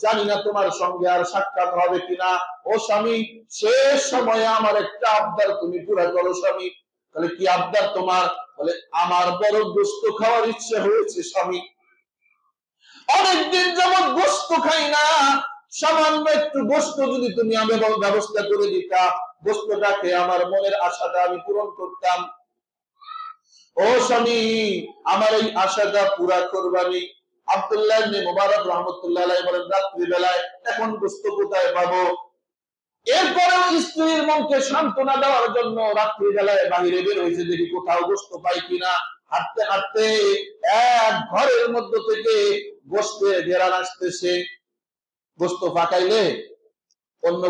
জানি না তোমার সঙ্গে আর সাক্ষাৎ হবে কিনা। ও স্বামী, শেষ সময়ে আমার একটা আবদার তুমি পুরা করো স্বামী। তাহলে কি আবদার তোমার? বলে আমার বড় গোস্ত খাওয়ার ইচ্ছে হয়েছে স্বামী, অনেকদিন যেমন গোস্ত খাই না, সামান্য একটু গোস্ত যদি তুমি আমি ব্যবস্থা করে দিতা, গোস্তটাকে আমার মনের আশাটা আমি পূরণ করতাম। ও স্বামী, আমার এই আশাটা পুরা করবানি। আব্দুল্লাহ ইবনে মুবারক রাহমাতুল্লাহ আলাইহি বলেন, রাত্রি বেলায় এখন গোস্ত কোথায় পাবো? এরপরেও স্ত্রীর মনকে সান্ত্বনা দেওয়ার জন্য রাত্রি বেলায় বাহিরে বের হয়েছে, দেখি কোথাও গোস্ত পাই কিনা। হাঁটতে হাঁটতে এক ঘরের মধ্য থেকে গোস্তের ঘেরান আসতেছে। গোস্ত ফাঁকাইলে অন্য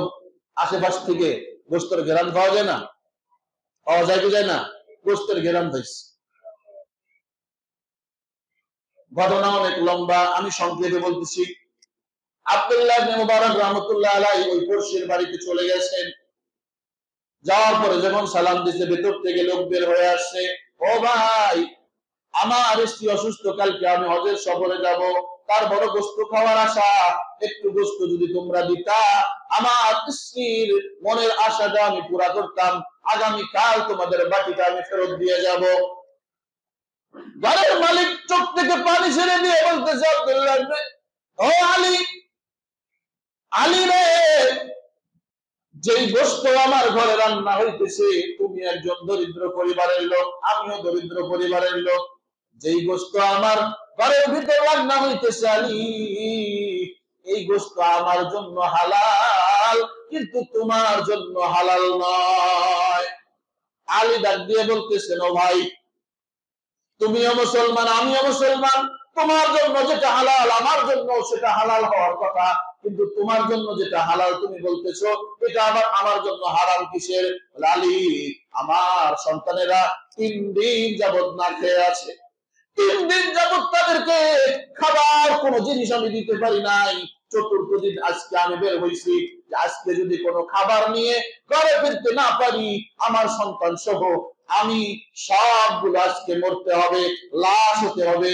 আশেপাশ থেকে গোস্তের ঘেরান পাওয়া যায় না, পাওয়া যায় কি যায় না? গোস্তের ঘেরান পাইছে। ঘটনা অনেক লম্বা, আমি সংক্ষেপে বলতেছি। আব্দুল্লাহ ইবনে মুবারক রাহমাতুল্লাহ আলাইহি ওই পড়শির বাড়িতে চলে গেছেন। যাওয়ার পরে যখন সালাম দিতে ভেতর থেকে লোক বের হয়ে আসছে, ও ভাই আমার স্ত্রী অসুস্থ, কালকে আমি হজের সফরে যাব, তার বড় গোস্ত খাওয়ার আশা, একটু গোস্ত যদি তোমরা দিতা আমার স্ত্রীর মনের আশাটা আমি পুরা করতাম, আগামীকাল তোমাদের বাকিটা আমি ফেরত দিয়ে যাব। ঘরের মালিক চোখ থেকে পানি ছেড়ে দিয়ে বলতেছে, আব্দুল্লাহ ও আলী, আলী রে, যেই গোস্ত আমার ঘরে রান্না হইতেছে, তুমি একজন দরিদ্র পরিবারের লোক, আমিও দরিদ্র পরিবারের লোক, যেই গোস্ত আমার ঘরের ভিতরে রান্না হইতেছে আলী, এই গোস্ত আমার জন্য হালাল, কিন্তু তোমার জন্য হালাল নয়। আলী ডাক দিয়ে বলতেছেন, ও ভাই তুমিও মুসলমান আমিও মুসলমান, তোমার জন্য যেটা হালাল আমার জন্য সেটা হালাল হওয়ার কথা, কিন্তু তোমার জন্য যেটা হালাল তুমি বলতেছো এটা আবার আমার জন্য হারাম কিসের? আলী, আমার সন্তানেরা 3 দিন যাবত না খেয়ে আছে, 3 দিন যাবত তাদেরকে খাবার কোন জিনিস আমি দিতে পারি নাই, চতুর্থ দিন আজকে আমি বের হইছি, আজকে যদি কোনো খাবার নিয়ে ঘরে ফিরতে না পারি, আমার সন্তান সহ আমি সবগুলো আজকে মরতে হবে, লাশ হতে হবে।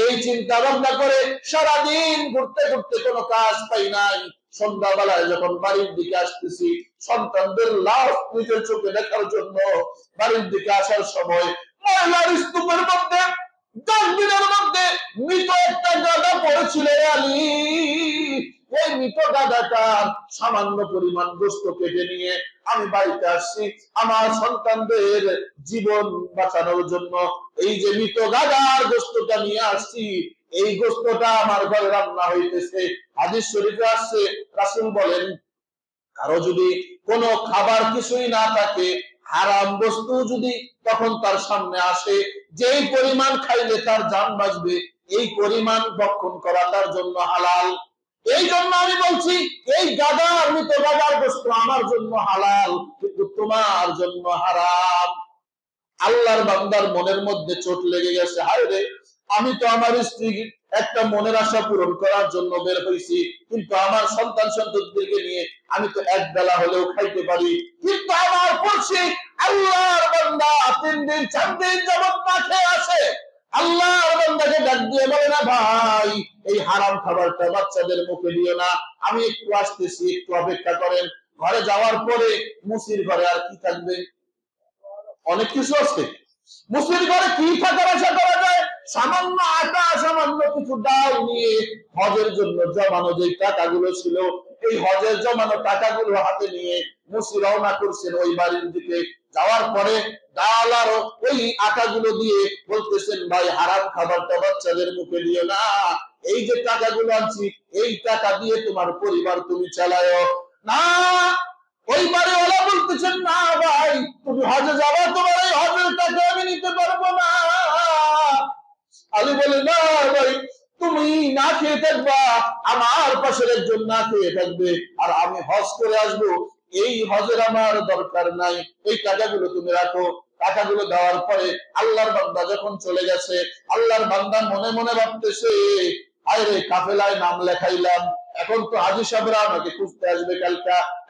এই চিন্তা ভাবনা করে সারাদিন ঘুরতে ঘুরতে কোনো কাজ পাই নাই। সন্ধ্যাবেলায় যখন বাড়ির দিকে আসতেছি, সন্তানদের লাশ নিজের চোখে দেখার জন্য বাড়ির দিকে আসার সময় ময়লার স্তূপের মধ্যে, ডাস্টবিনের মধ্যে মৃত একটা গাদা পড়েছিল আলী। ওই মৃত গাদাটার সামান্য পরিমাণ গোস্ত কেটে নিয়ে আমি বাড়িতে আসছি আমার সন্তানদের জীবন বাঁচানোর জন্য। এই যে মৃত গাদার গোস্তটা নিয়ে আসছি, এই গোস্তটা আমার ঘরে রান্না হইতেছে। হাদিস শরীফে আসছে, রাসূল বলেন, কারো যদি কোনো খাবার কিছুই না থাকে, হারাম বস্তু যদি তখন তার সামনে আসে, যেই পরিমাণ খাইলে তার জান বাঁচবে এই পরিমাণ ভক্ষণ করা তার জন্য হালাল। এই জন্য আমি বলছি, এই গাদার মৃত গাদার গোস্ত আমার জন্য হালাল, কিন্তু তোমার জন্য হারাম। আল্লাহর বান্দার মনের মধ্যে চোট লেগে গেছে, হায় রে, আমি তো আমার স্ত্রী একটা মনের আশা পূরণ করার জন্য বের হইছি, কিন্তু আমার সন্তান সন্ততিদেরকে নিয়ে আমি তো এক বেলা হলেও খাইতে পারি, কিন্তু আমার পড়ছি আল্লাহর বান্দা 3 দিন 4 দিন যাবত না খেয়ে আছে। আল্লাহর বান্দাকে ডাক দিয়ে বলে, না ভাই এই হারাম খাবারটা বাচ্চাদের মুখে দিও না, আমি একটু আসতেছি, একটু অপেক্ষা করেন। ঘরে যাওয়ার পরে মুসির ঘরে আর কি থাকবে? অনেক কিছু আছে। মুসলিম ঘরে কি থাকার আশা করা যায়? সামান্য আটা, সামান্য কিছু ডাল নিয়ে হজের জন্য জমানো যে টাকাগুলো ছিল, এই হজের জমানো টাকাগুলো হাতে নিয়ে মুসি রওনা করছেন ওই বাড়ির দিকে। যাওয়ার পরে ডাল আর ওই আটাগুলো দিয়ে বলতেছেন, ভাই হারাম খাবারটা বাচ্চাদের মুখে দিও না, এই যে টাকাগুলো আনছি এই টাকা দিয়ে তোমার পরিবার তুমি চালাও না। ওই বাড়িওয়ালা বলতেছেন, না ভাই তুমি হজে যাবা, তোমার এই হজের টাকা আমি নিতে পারবো না। আলী বলে, না ভাই তুমি না খেয়ে থাকবা, আমার পাশের একজন না খেয়ে থাকবে, আর আমি হজ করে আসবো, এই হজের আমার দরকার নাই, এই টাকাগুলো তুমি রাখো। টাকাগুলো দেওয়ার পরে আল্লাহর বান্দা যখন চলে গেছে, আল্লাহর বান্দা মনে মনে ভাবতেছে, আরে কাফেলায় নাম লেখাইলাম, এখন তো হাজী সাহেবরা আমাকে খুঁজতে আসবে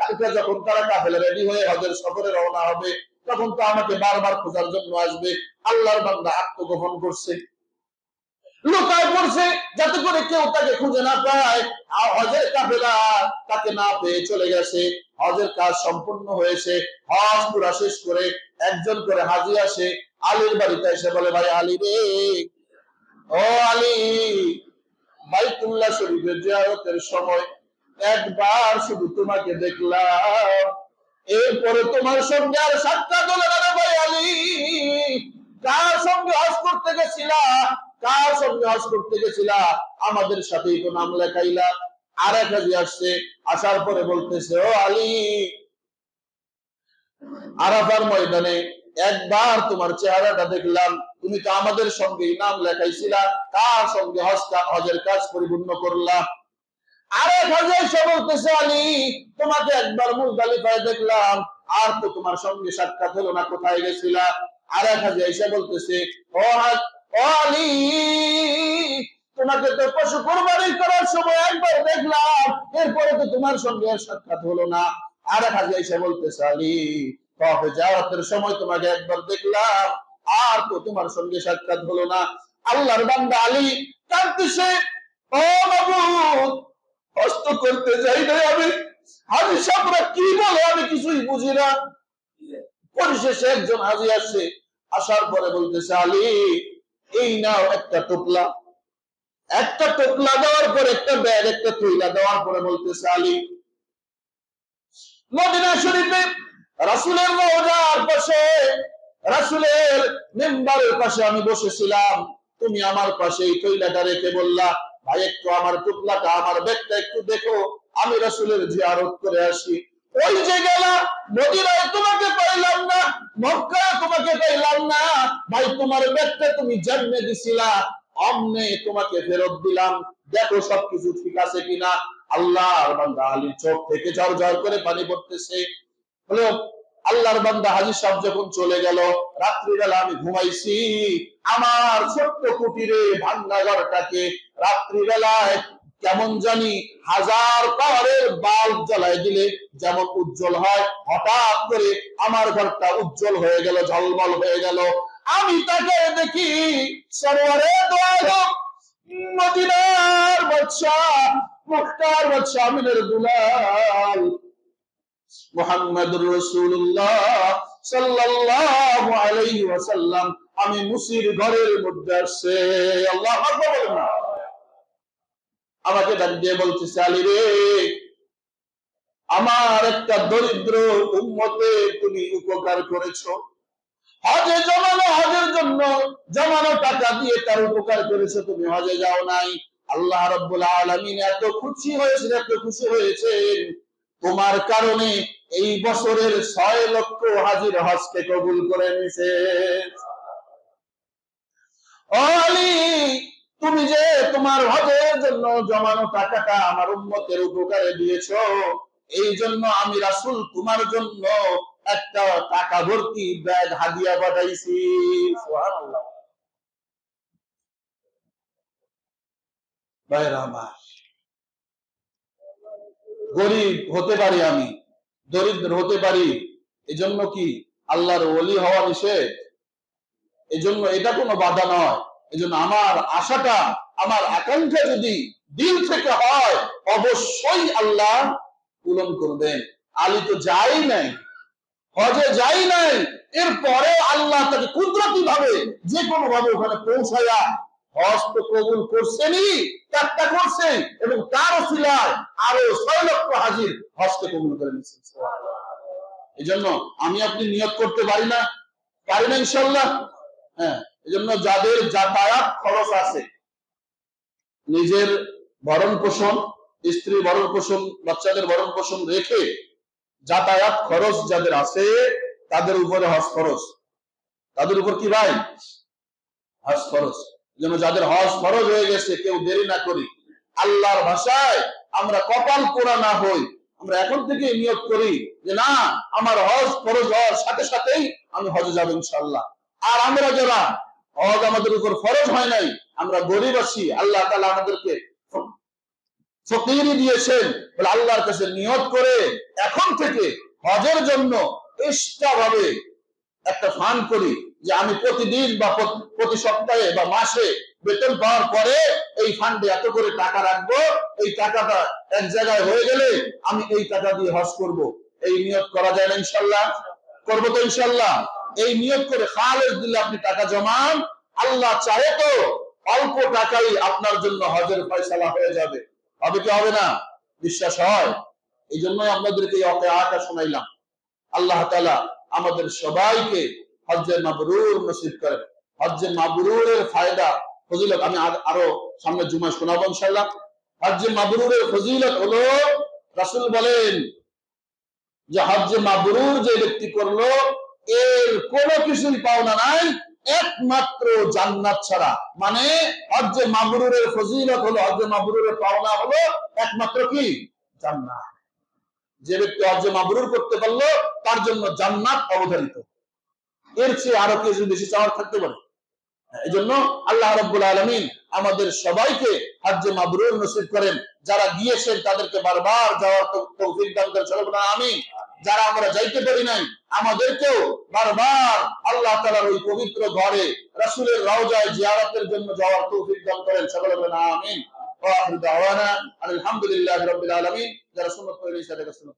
কালকে যখন তারা কাফেলা রেডি হয়ে হজের সফরে রওনা হবে, তখন তো আমাকে বারবার খোঁজার জন্য আসবে। আল্লাহর বান্দা আত্মগোপন করছে, লুকায় পড়ছে, যাতে করে কেউ তাকে খুঁজে না পায়। আর হজের কাফেলা তাকে না পেয়ে চলে গেছে। হজের কাজ সম্পূর্ণ হয়েছে, হজ পুরা শেষ করে একজন করে হাজী আসে আলীর বাড়িতে, এসে বলে, ভাই আলী রে, ও আলী, বাইতুল্লাহ শরীফের জিয়ারতের সময় একবার শুধু তোমাকে দেখলাম, এরপরে তোমার সঙ্গে আর সাক্ষাৎ হলো না রে ভাই আলী। কার সঙ্গে হজ করতে গেছিলা, কার সঙ্গে হজ করতে গেছিলা, আমাদের সাথেই তো নাম লেখাইলা। আর এক হাজী আসছে, আসার পরে বলতেছে, ও আলী, আরাফার ময়দানে একবার তোমার চেহারাটা দেখলাম, তুমি তো আমাদের সঙ্গেই নাম লেখাইছিলা, কার সঙ্গে হজের কাজ পরিপূর্ণ করলাম। আর এক হাজী এসে বলতেছে, আলী, তোমাকে একবার মুজদালিফায় দেখলাম, আর তো তোমার সঙ্গে সাক্ষাৎ হলো না, কোথায় গেছিলা? আর এক হাজী এসে বলতেছে, ও আলী, তোমাকে তো পশু কুরবানি করার সময় একবার দেখলাম, এরপরে তো তোমার সঙ্গে সাক্ষাৎ হলো না। আর এক হাজী এসে বলতেছে, আলী, তবে জিয়ারতের সময় তোমাকে একবার দেখলাম, আর তো তোমার সঙ্গে সাক্ষাৎ হলো না। আল্লাহর বান্দা আলী কাঁদতেছে, ও মাবুদ, কষ্ট করতে যাই নাই আমি, হাজী সাহেবরা কি বলে আমি কিছুই বুঝি না। পরিশেষে একজন হাজী আসছে, আসার পরে বলতেছে, আলী, এই নাও একটা টোপলা। একটা টোপলা দেওয়ার পরে একটা ব্যাগ, একটা তৈলা দেওয়ার পরে বলতেছে, আলী, মদিনা শরীফে রাসূলের রওজার পাশে, রাসূলের মিম্বারের পাশে আমি বসেছিলাম, তুমি আমার পাশে এই তৈলাটা রেখে বললা, ভাই একটু আমার টুকলাটা, আমার ব্যাগটা একটু দেখো, আমি রাসূলের জিয়ারত করে আসি। ওই যে গেলা, মদিনায় তোমাকে পাইলাম না, মক্কায় তোমাকে পাইলাম না, ভাই তোমার ব্যাগটা তুমি জান্নে দিছিলা, অমনে তোমাকে ফেরত দিলাম, দেখো সবকিছু ঠিক আছে কিনা। আল্লাহর বান্দা আলীর চোখ থেকে ঝরঝর করে পানি পড়তেছে। হলো আল্লাহর বান্দা হাজী সাহেব যখন চলে গেল, রাত্রিবেলা আমি ঘুমাইছি, আমার ছোট্ট কুটিরে ভাঙ্গা ঘরটাকে রাত্রিবেলায় কেমন জানি 1000 পাওয়ারের বাল্ব জ্বালায় দিলে যেমন উজ্জ্বল হয়, হঠাৎ করে আমার ঘরটা উজ্জ্বল হয়ে গেল, ঝলমল হয়ে গেল। আমি তাকে দেখি, সরওয়ারে দো আলম, মদিনার বাদশা, মুখতার বাদশা, আমিনের দুলাল মুহাম্মদুর রাসূলুল্লাহ সাল্লাল্লাহু আলাইহি ওয়াসাল্লাম আমি মুসির ঘরের মধ্যে আসছে। আল্লাহু আকবার বলেন না। আমাকে ডাক দিয়ে বলতেছে, আলী রে, আমার একটা দরিদ্র উম্মতে তুমি উপকার করেছো, হজে জমানো, হজের জন্য জমানো টাকা দিয়ে তার উপকার করেছো, তুমি হজে যাও নাই। আল্লাহ রাব্বুল আলামিন এত খুশি হয়েছেন, এত খুশি হয়েছেন, তোমার কারণে এই বছরের 6 লক্ষ হাজির হজকে কবুল করে নিছে। ও আলী, তুমি যে তোমার হজের জন্য জমানো টাকাটা আমার উম্মতের উপকারে দিয়েছো, এই জন্য আমি রাসূল তোমার জন্য একটা টাকা ভর্তি ব্যাগ হাদিয়া পাঠাইছি। সুবহানাল্লাহ। ভাইরা আমার, গরিব হতে পারি আমি, দরিদ্র হতে পারি, এজন্য কি আল্লাহর ওলি হওয়া নিষেধ? এজন্য এটা কোনো বাধা নয়। এজন্য আমার আশাটা, আমার আকাঙ্ক্ষা যদি দিল থেকে হয়, অবশ্যই আল্লাহ পূরণ করবেন। আলী তো যাই নাই, হজে যাই নাই, এরপরে আল্লাহ তাকে কুদরতি ভাবে যে কোনো ভাবে ওখানে পৌঁছায়া হজ তো কবুল করছেনই, ত্যাগটা করছে, এবং তার ওসিলায় আরো 6 লক্ষ হাজির হজকে কবুল করে নিয়েছেন। এই জন্য আমি আপনি নিয়ত করতে পারি না, পারি না ইনশাল্লাহ। হ্যাঁ, এই জন্য যাদের যাতায়াত খরচ আছে, নিজের ভরণ পোষণ, স্ত্রী ভরণ পোষণ, বাচ্চাদের ভরণ পোষণ রেখে যাতায়াত খরচ যাদের আছে, তাদের উপরে হজ খরচ, তাদের উপর কি ভাই? হজ খরচ। যেন যাদের হজ ফরজ হয়ে গেছে, কেউ দেরি না করি, আল্লাহর ভাষায় আমরা কপাল পোড়া না হই, আমরা এখন থেকে নিয়ত করি যে না, আমার হজ ফরজ হওয়ার সাথে সাথেই আমি হজে যাব ইনশাআল্লাহ। আর আমরা যারা হজ আমাদের উপর ফরজ হয় নাই, আমরা গরিব আছি, আল্লাহ তাআলা আমাদেরকে ফকিরি দিয়েছেন, বলে আল্লাহর কাছে নিয়ত করে এখন থেকে হজের জন্য এক্সট্রা ভাবে একটা ফান্ড করি, যে আমি প্রতিদিন বা প্রতি সপ্তাহে বা মাসে বেতন পাওয়ার পরে এই ফান্ডে এত করে টাকা রাখবো, এই টাকাটা এক জায়গায় হয়ে গেলে আমি এই টাকা দিয়ে হজ করব। এই নিয়ত করা যায় না ইনশাআল্লাহ? করবো তো ইনশাআল্লাহ? এই নিয়ত করে খালেস দিলে আপনি টাকা জমান, আল্লাহ চাহে তো অল্প টাকাই আপনার জন্য হজের ফয়সালা হয়ে যাবে। হবে কি হবে না? বিশ্বাস হয়? এই জন্যই আপনাদেরকে এই ওয়াকিআটা শোনাইলাম। আল্লাহ তাআলা আমাদের সবাইকে হজ্জে মাবরুর নসিব করেন। হজ্জে মাবরুরের ফায়দা ফজিলত আমি আরো সামনে জুমায় শোনাবো ইনশাআল্লাহ। হজ্জে মাবরুরের ফজিলত হলো, রাসূল বলেন যে হজ্জে মাবরুর যে ব্যক্তি করলো এর কোনো কিছুই পাওনা নাই একমাত্র জান্নাত ছাড়া। মানে হজ্জে মাবরুরের ফজিলত হলো, হজ্জে মাবরুরের পাওনা হলো একমাত্র কি? জান্নাত। যে ব্যক্তি হজ্জে মাবরুর করতে পারলো তার জন্য জান্নাত অবধারিত। এর চেয়ে আরো কিছু বেশি চাওয়ার থাকতে পারে? এই জন্য আল্লাহ রাব্বুল আলামিন আমাদের সবাইকে হজ্জে মাবরুর নসিব করেন। যারা গিয়েছেন তাদেরকে বারবার যাওয়ার তৌফিক দান করেন, সবাই বলেন আমিন। যারা আমরা যাইতে পারি নাই আমাদেরকেও বারবার আল্লাহ তাআলার ওই পবিত্র ঘরে রাসূলের রওজায় জিয়ারতের জন্য যাওয়ার তৌফিক দান করেন, সবাই বলেন আমিন। ওয়া আখিরু দাওয়ানা আলহামদুলিল্লাহি রাব্বিল আলামিন। যারা সুন্নাত পড়ে সুন্নাত